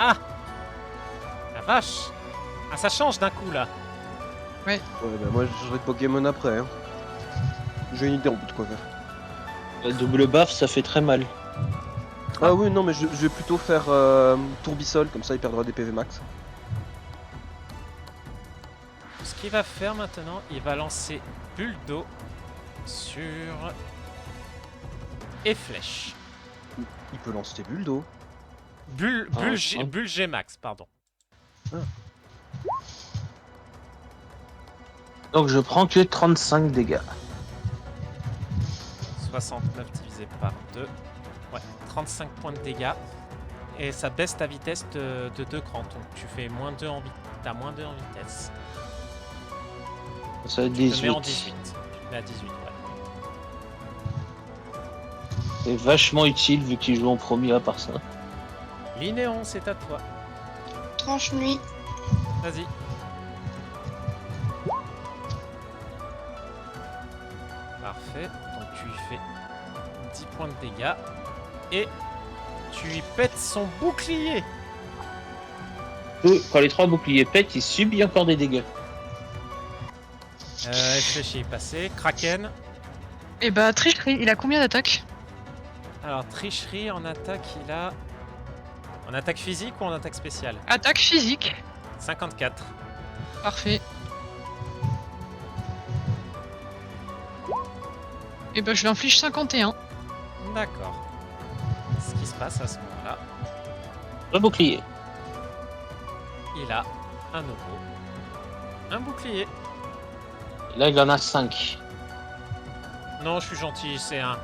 Ah, la vache. Ah, ça change d'un coup, là. Ouais, bah moi je changerai de Pokémon après. Hein. J'ai une idée en bout de quoi faire. La double baffe, ça fait très mal. Ah oui, non, mais je vais plutôt faire Tourbillon, comme ça il perdra des PV max. Ce qu'il va faire maintenant, il va lancer bulle d'eau sur... et flèche. Il peut lancer des bulles d'eau. Bulle G max, pardon. Donc je prends que 35 dégâts. 69 divisé par 2. Ouais, 35 points de dégâts. Et ça baisse ta vitesse de 2 crans. Donc tu fais moins 2 en vitesse. T'as moins 2 en vitesse. Ça va être Tu te 18. mets en 18. Tu te mets à 18, ouais. C'est vachement utile vu qu'il joue en premier à part ça. Linéon, c'est à toi. Tranche nuit. Vas-y. Parfait. Donc tu lui fais 10 points de dégâts. Et tu lui pètes son bouclier. Quand les 3 boucliers pètent, il subit encore des dégâts. Réfléchis, est passé. Kraken. Eh Et bah, tricherie, il a combien d'attaques? Alors, tricherie en attaque, il a... En attaque physique ou en attaque spéciale? Attaque physique. 54. Parfait. Et bah, je lui inflige 51. D'accord. Ce qui se passe à ce moment-là, Le bouclier. il a un nouveau. Un bouclier. Et là, il en a 5. Non, je suis gentil, c'est un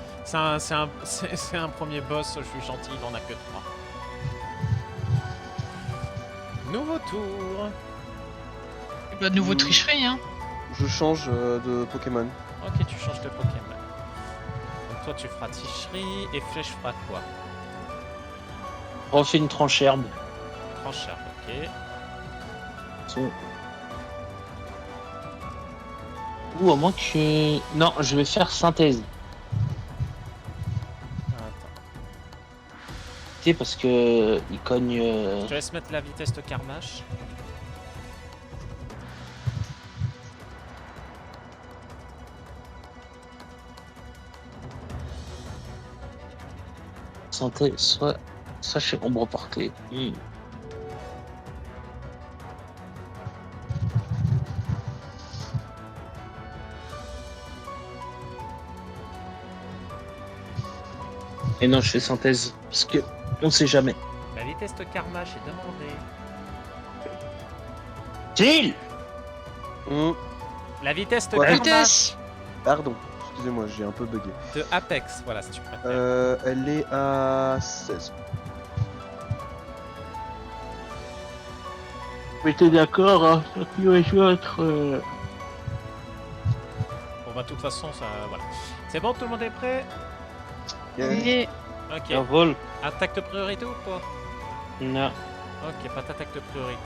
premier boss, je suis gentil, il en a que 3. Nouveau tour. Et bah, de nouveau tricherie, hein. Je change de Pokémon. Ok, tu changes de Pokémon. Donc toi, tu feras tricherie et flèche fera quoi? Refait une tranche herbe. Tranche herbe, ok. Ou à moins que... Non, je vais faire synthèse. Attends. Parce que il cogne... Je te laisse mettre la vitesse de Carmache. Synthèse, soit chez ombre portée. Et non, je fais synthèse. Parce que on sait jamais. La vitesse de Carmache est demandée. Gilles! La vitesse de Ouais. Carmache Vitesse. Pardon, excusez-moi, j'ai un peu bugué. de Apex, voilà, si tu préfères. Elle est à 16. Mais t'es d'accord, hein, qui va être... Bon, bah, de toute façon, ça. Voilà. C'est bon, tout le monde est prêt? Et Ok. un vol. Attaque de priorité ou pas? Non. Ok, pas d'attaque de priorité.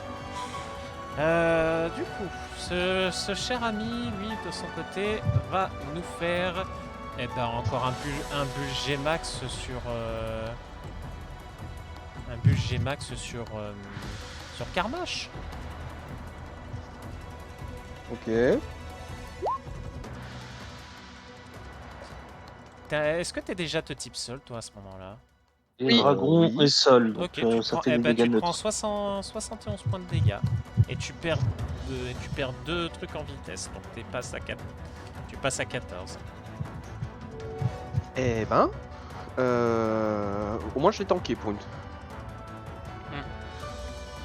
Du coup, ce cher ami, lui, de son côté, va nous faire encore un bulle G-Max sur... un bulle G-Max sur Carmache. Ok. Est-ce que t'es déjà de type sol, toi, à ce moment-là? Et Oui. dragon Oui. et sol. Donc Ok, tu ça prends, fait des dégâts tu prends neutres. 71 points de dégâts et tu perds 2 trucs en vitesse, donc tu passes à 14. Eh ben... au moins je l'ai tanké pour une...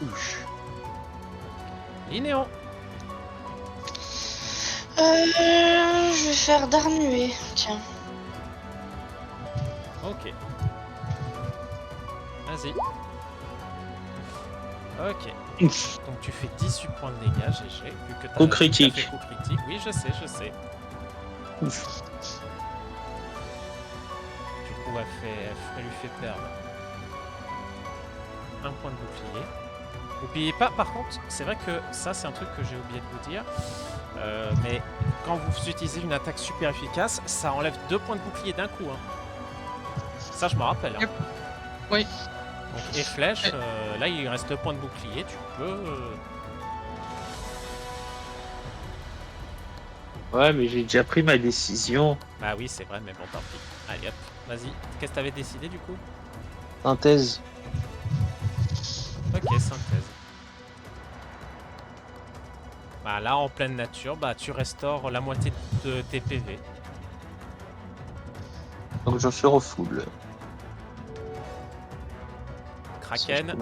Ouch. Linéon. Je vais faire Darnuée. Tiens. Ok. Vas-y. Ok. Ouf. Donc tu fais 18 points de dégâts, GG. Vu que Coup critique. t'as fait coup critique. Oui, je sais. Ouf. Du coup, elle lui fait perdre un point de bouclier. N'oubliez pas, par contre, c'est vrai que ça, c'est un truc que j'ai oublié de vous dire. Mais quand vous utilisez une attaque super efficace, ça enlève 2 points de bouclier d'un coup. Hein. Ça, je me rappelle. Hein. Oui. Donc, et flèche, là il reste le point de bouclier, tu peux... Ouais, mais j'ai déjà pris ma décision. Bah oui, c'est vrai, mais bon, tant pis. Allez hop, vas-y. Qu'est-ce que t'avais décidé du coup? Synthèse. Ok, synthèse. Bah là, en pleine nature, bah tu restaures la moitié de tes PV. Donc je suis refull. Kraken,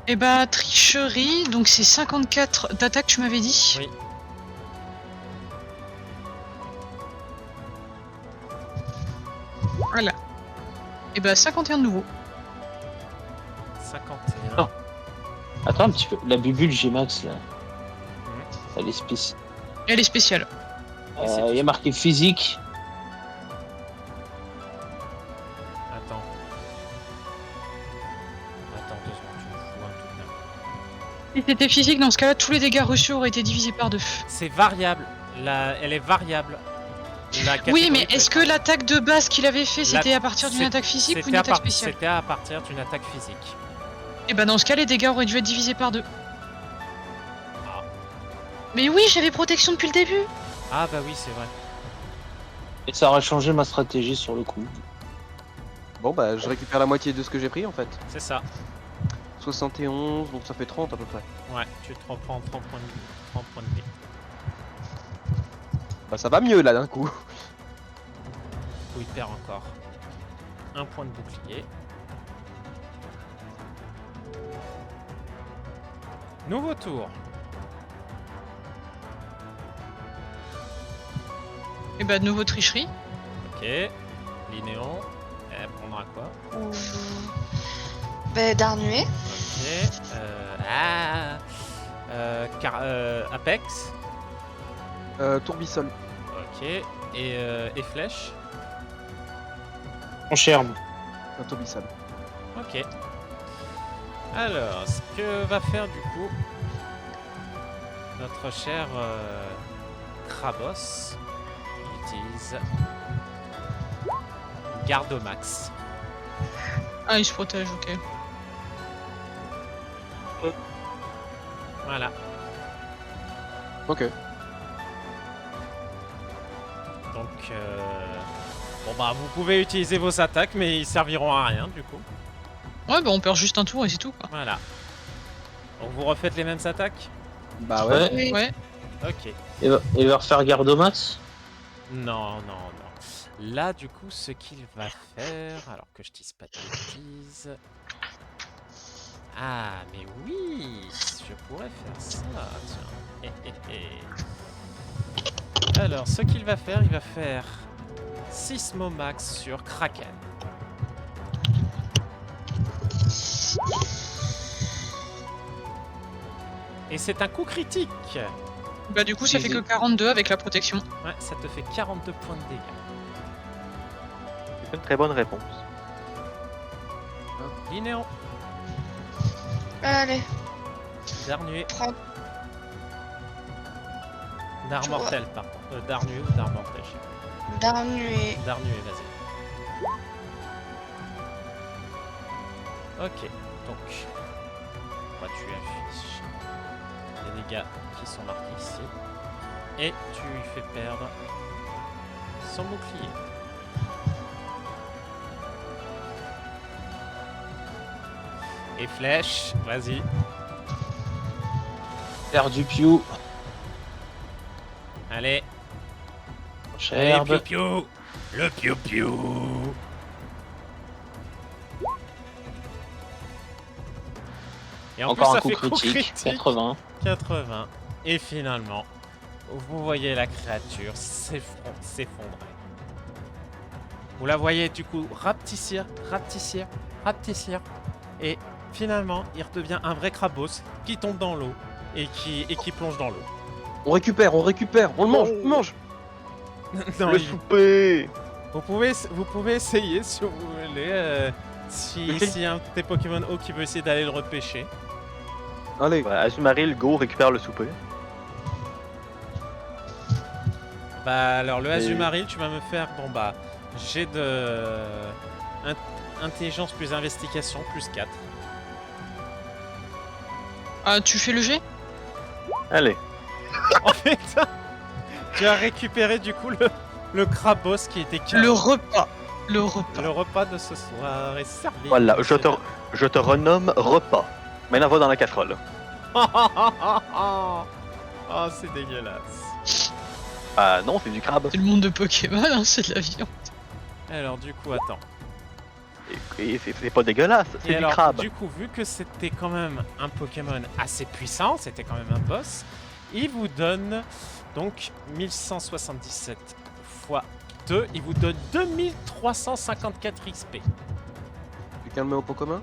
Et bah, tricherie, donc c'est 54 d'attaque, tu m'avais dit. oui. Voilà. Et bah, 51 de nouveau. 51. Oh. Attends un petit peu. La bubule G-Max là. Elle est spéciale. Elle est spéciale. Il y a marqué physique. Attends. Attends 2 secondes, tu me fous un truc là. Si c'était physique, dans ce cas-là, tous les dégâts reçus auraient été divisés par 2. C'est variable. Elle est variable. La Oui, catégorie mais peut est-ce être- que l'attaque de base qu'il avait fait, c'était à partir d'une c'est- attaque physique ou c'était une à attaque par- spéciale? C'était à partir d'une attaque physique. Et bah, dans ce cas, les dégâts auraient dû être divisés par 2. Ah. Mais oui, j'avais protection depuis le début. Ah bah oui, c'est vrai. Et ça aurait changé ma stratégie sur le coup. Bon bah je récupère la moitié de ce que j'ai pris en fait. C'est ça. 71, donc ça fait 30 à peu près. Ouais, tu te reprends 30 points de, 30 points de vie. Bah ça va mieux là d'un coup. Du coup, il perd encore un point de bouclier. Nouveau tour. Et bah, de nouveau tricherie. Ok. Linéon. Elle prendra quoi? Ben, Darnué. Ok. Apex. Tourbillon. Ok. Et flèche. On cherme. Un tourbillon. Ok. Alors, ce que va faire du coup notre cher Krabos, il utilise garde au max. Ah, il se protège, ok. Voilà. Ok. Donc, bon bah vous pouvez utiliser vos attaques, mais ils serviront à rien du coup. Ouais, bah, on perd juste un tour et c'est tout, quoi. Voilà. Donc vous refaites les mêmes attaques? Bah ouais. Oui. Ouais. Ok. Et va refaire garde au max. Non, non, non. Là, du coup, ce qu'il va faire, alors que je dise pas de bêtises. Ah, mais oui, je pourrais faire ça, tiens. Alors, ce qu'il va faire, il va faire 6 mots max sur Kraken. Et c'est un coup critique. Bah, du coup, ça fait que 42 avec la protection. Ouais, ça te fait 42 points de dégâts. C'est une très bonne réponse. Linéon, Allez, Darnué. prends. D'art mortel, pardon. Darnué ou d'art mortel, je sais pas. Darnué. Darnué, vas-y. Ok, donc. Bah, tu affiches les dégâts qui sont marqués ici. Et tu lui fais perdre son bouclier. Et flèche, vas-y. Faire du piou. Allez, allez, Cherbe. piou-piou. Le piou-piou. Et en Encore plus, un ça coup fait critique. 80. 80. Et finalement, vous voyez la créature s'effondrer. Vous la voyez du coup rapetissir, rapetissir, rapetissir. Et finalement, il redevient un vrai Krabos qui tombe dans l'eau et qui plonge dans l'eau. On récupère, on le mange, on le mange. Non, Le souper. vous pouvez essayer si vous voulez. Si y a un de tes Pokémon eau qui veut essayer d'aller le repêcher. Allez. Ouais, Azumarill, go, récupère le souper. Bah alors le Et- Azumarill, tu vas me faire bon bah j'ai de Intelligence plus investigation plus 4. Ah, tu fais le jet? Allez. En fait, tu as récupéré du coup le crabos qui était KO. Le repas. Le repas. Le repas de ce soir est servi. Voilà, je te renomme repas. Maintenant, va dans la casserole. Oh, c'est dégueulasse. Ah non, c'est du crabe. C'est le monde de Pokémon, hein, c'est de la viande. Alors du coup, attends. Et c'est pas dégueulasse, Et c'est du alors, crabe. du coup, vu que c'était quand même un Pokémon assez puissant, c'était quand même un boss, il vous donne donc 1177 x 2, il vous donne 2354 XP. Quelqu'un le met au pot commun?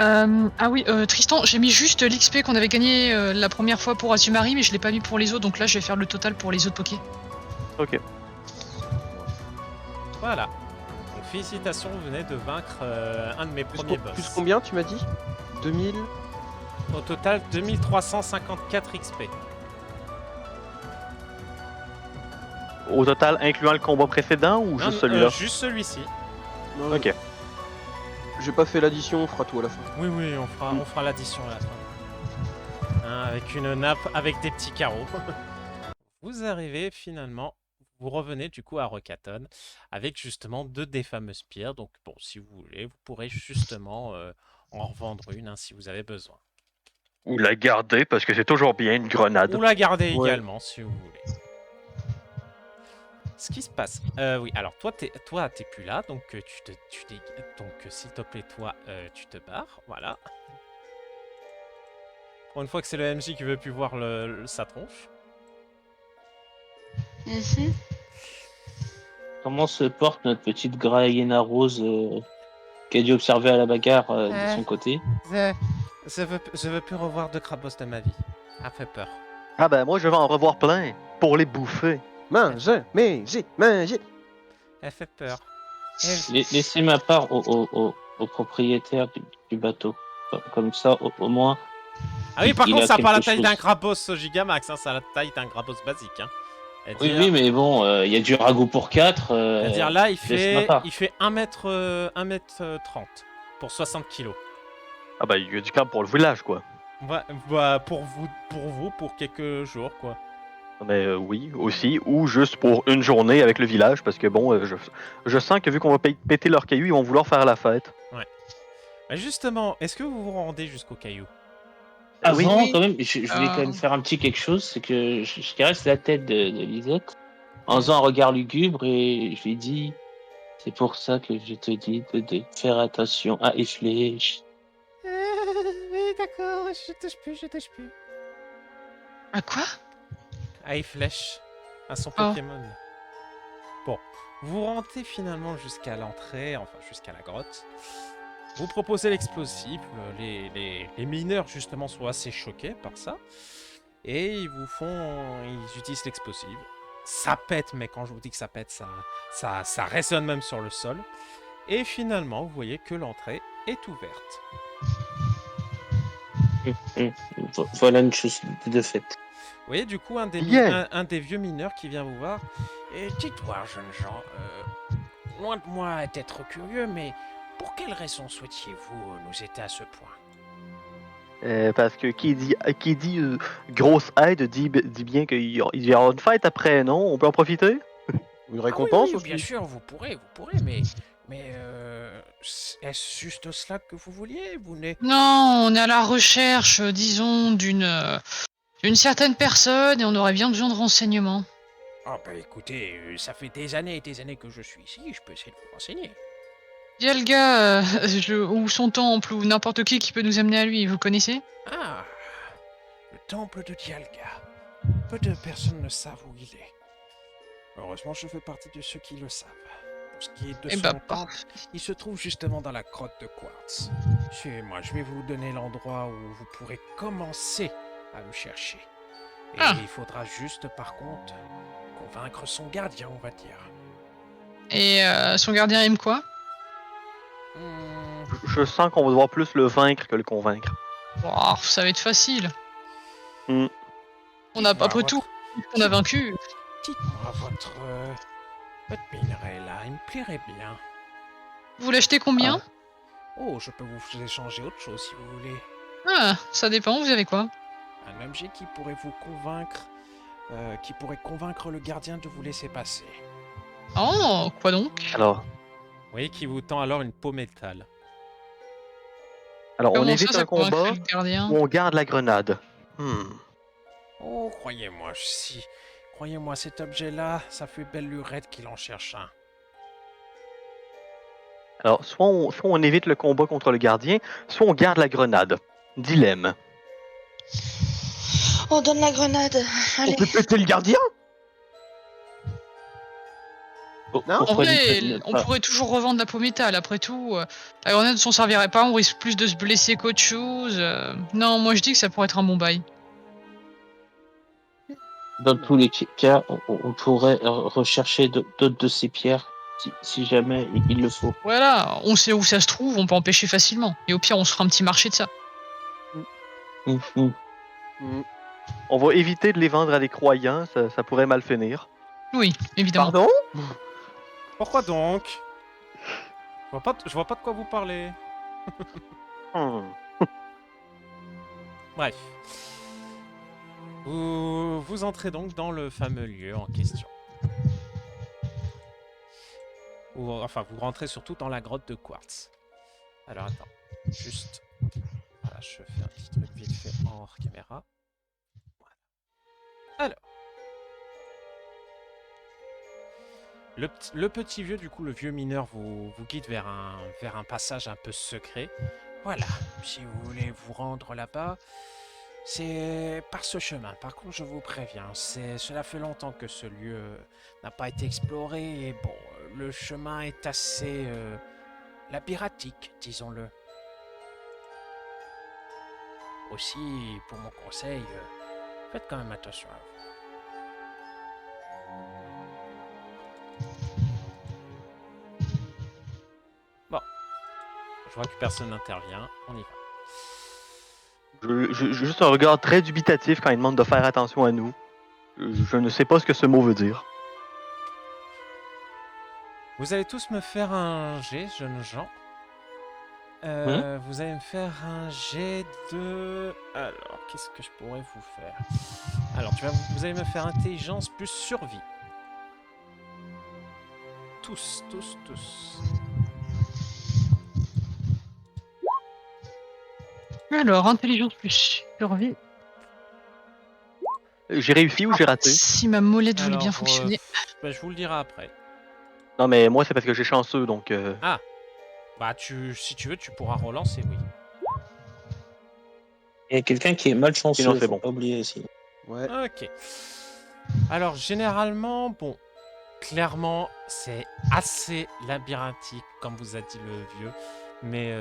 Ah oui, Tristan, j'ai mis juste l'XP qu'on avait gagné la première fois pour Azumarill, mais je l'ai pas mis pour les autres, donc là je vais faire le total pour les autres Poké. Ok. Voilà. Donc félicitations, vous venez de vaincre un de mes premiers boss. Plus combien tu m'as dit? 2000? Au total, 2354 XP. Au total, incluant le combat précédent ou Non, juste celui-là? Juste celui-ci. Non, Ok. J'ai pas fait l'addition, on fera tout à la fin. Oui, oui, on fera l'addition à la fin. Hein, avec une nappe, avec des petits carreaux. Vous arrivez finalement, vous revenez du coup à Rocaton avec justement 2 des fameuses pierres. Donc bon, si vous voulez, vous pourrez justement en revendre une hein, si vous avez besoin. Ou la garder parce que c'est toujours bien une grenade. Ou la garder Ouais. également si vous voulez. Ce qui se passe, oui, alors toi t'es plus là, donc s'il te plaît toi tu te barres, voilà. Pour une fois que c'est le MJ qui veut plus voir sa tronche. Mhm. Comment se porte notre petite Graïena Rose qui a dû observer à la bagarre de son côté? Je veux plus revoir de Krabos de ma vie. Ça fait peur. Ah ben moi je vais en revoir plein pour les bouffer. Mangez. Elle fait peur. Laissez ma part au propriétaire du bateau. Comme ça, au moins. Ah oui, par il contre, a ça a pas la quelque taille chose. d'un Krabos Gigamax, hein, ça a la taille d'un Krabos basique. Hein. Oui, oui, mais bon, il y a du ragoût pour 4. C'est-à-dire là, il laisse ma fait part. 1m30 pour 60 kilos. Ah ben il y a du crabe pour le village quoi. Bah, pour vous, pour quelques jours, quoi. Mais oui, aussi, ou juste pour une journée avec le village, parce que bon, je sens que vu qu'on va péter leurs cailloux, ils vont vouloir faire la fête. Bah, justement, est-ce que vous vous rendez jusqu'au caillou? Avant, oui. quand même, je voulais quand même faire un petit quelque chose, c'est que je caresse la tête de Lisette en faisant un regard lugubre et je lui dis c'est pour ça que je te dis de faire attention à les flèches. Oui, d'accord, je touche plus. À quoi? Ah, flèche à son Oh. Pokémon. Bon, vous rentrez finalement jusqu'à l'entrée, enfin jusqu'à la grotte. Vous proposez l'explosif. Les mineurs justement sont assez choqués par ça. Et ils utilisent l'explosif. Ça pète, mais quand je vous dis que ça pète, ça résonne même sur le sol. Et finalement, vous voyez que l'entrée est ouverte. Voilà une chose de fait. Vous voyez du coup un des vieux mineurs qui vient vous voir. Et dites-moi, jeunes gens, loin de moi d'être curieux, mais pour quelle raison souhaitiez-vous nous aider à ce point? Parce que qui dit grosse aide dit bien qu'il y aura une fête après, non? On peut en profiter? Une récompense oui, aussi? bien sûr, vous pourrez, mais est-ce juste cela que vous vouliez? Non, on est à la recherche, disons, d'une certaine personne et on aurait bien besoin de renseignements. Ah bah écoutez, ça fait des années et des années que je suis ici, je peux essayer de vous renseigner. Dialga, ou son temple, ou n'importe qui peut nous amener à lui, vous connaissez? Ah, le temple de Dialga. Peu de personnes ne savent où il est. Heureusement, je fais partie de ceux qui le savent. Pour ce qui est de son temple, il se trouve justement dans la grotte de quartz. Suivez-moi, je vais vous donner l'endroit où vous pourrez commencer à le chercher. Et il faudra juste, par contre, convaincre son gardien, on va dire. Et son gardien aime quoi? Je sens qu'on va devoir plus le vaincre que le convaincre. Oh, ça va être facile. Mm. On a, après tout, on a vaincu. dites-moi, votre minerai là, il me plairait bien. Vous l'achetez combien? Oh, je peux vous échanger autre chose si vous voulez. Ah, ça dépend, vous avez quoi? Un objet qui pourrait vous convaincre, qui pourrait convaincre le gardien de vous laisser passer. Oh, quoi donc? Alors, Oui, qui vous tend alors une peau métal. on Comment évite ça un combat convaincrait le gardien? ou on garde la grenade. Oh, croyez-moi, cet objet-là, ça fait belle lurette qu'il en cherche un. Alors, soit on évite le combat contre le gardien, soit on garde la grenade. Dilemme. On donne la grenade. Allez. On peut péter le gardien? Non. En Pourquoi vrai, ne on pas- pourrait toujours revendre la peau métal. Après tout, la grenade ne s'en servirait pas. On risque plus de se blesser qu'autre chose. Non, moi je dis que ça pourrait être un bon bail. Dans tous les cas, on pourrait rechercher d'autres de ces pierres si jamais il le faut. Voilà, on sait où ça se trouve, on peut en pêcher facilement. Et au pire, on se fera un petit marché de ça. Mhm. On va éviter de les vendre à des croyants, ça pourrait mal finir. Oui, évidemment. Pardon? Pourquoi donc? Je vois pas de quoi vous parlez. Bref. Vous entrez donc dans le fameux lieu en question. Enfin, vous rentrez surtout dans la grotte de quartz. Alors attends, juste... Voilà, je fais un petit truc vite fait en hors caméra. Voilà. Alors. Le petit vieux, du coup, le vieux mineur vous guide vers un passage un peu secret. Voilà, si vous voulez vous rendre là-bas, c'est par ce chemin. Par contre, je vous préviens, cela fait longtemps que ce lieu n'a pas été exploré et bon, le chemin est assez labyrinthique, disons-le. Aussi, pour mon conseil, faites quand même attention à vous. Bon, je vois que personne n'intervient, on y va. Juste un regard très dubitatif quand il demande de faire attention à nous. Je ne sais pas ce que ce mot veut dire. Vous allez tous me faire un jet, jeunes gens. Vous allez me faire un jet de... Alors, qu'est-ce que je pourrais vous faire? Alors, vous allez me faire intelligence plus survie. Tous. Alors, intelligence plus survie. J'ai réussi ou j'ai raté? Si ma molette voulait bien Alors, fonctionner. je vous le dirai après. Non, mais moi, c'est parce que j'ai chanceux, donc... Bah, si tu veux, tu pourras relancer, oui. Il y a quelqu'un qui est malchanceux, Sinon, c'est faut bon. pas oublier aussi. Ouais. Ok. Alors, généralement, bon, clairement, c'est assez labyrinthique, comme vous a dit le vieux. Mais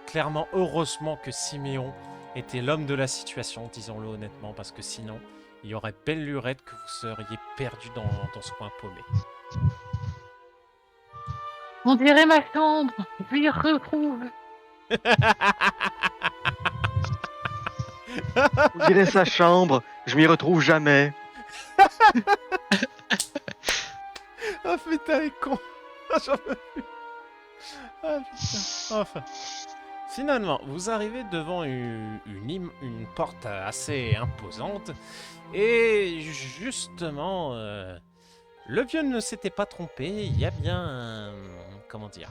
clairement, heureusement que Siméon était l'homme de la situation, disons-le honnêtement, parce que sinon, il y aurait belle lurette que vous seriez perdu dans ce coin paumé. On dirait ma chambre. Je m'y retrouve. On dirait sa chambre, je m'y retrouve jamais. Ah putain, les cons. J'en peux plus. Ah putain. Enfin. Finalement, vous arrivez devant une porte assez imposante. Et justement, le vieux ne s'était pas trompé. Il y a bien... comment dire?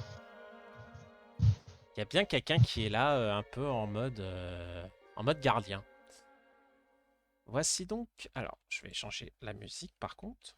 Il y a bien quelqu'un qui est là un peu en mode gardien. Voici donc... Alors, je vais changer la musique par contre.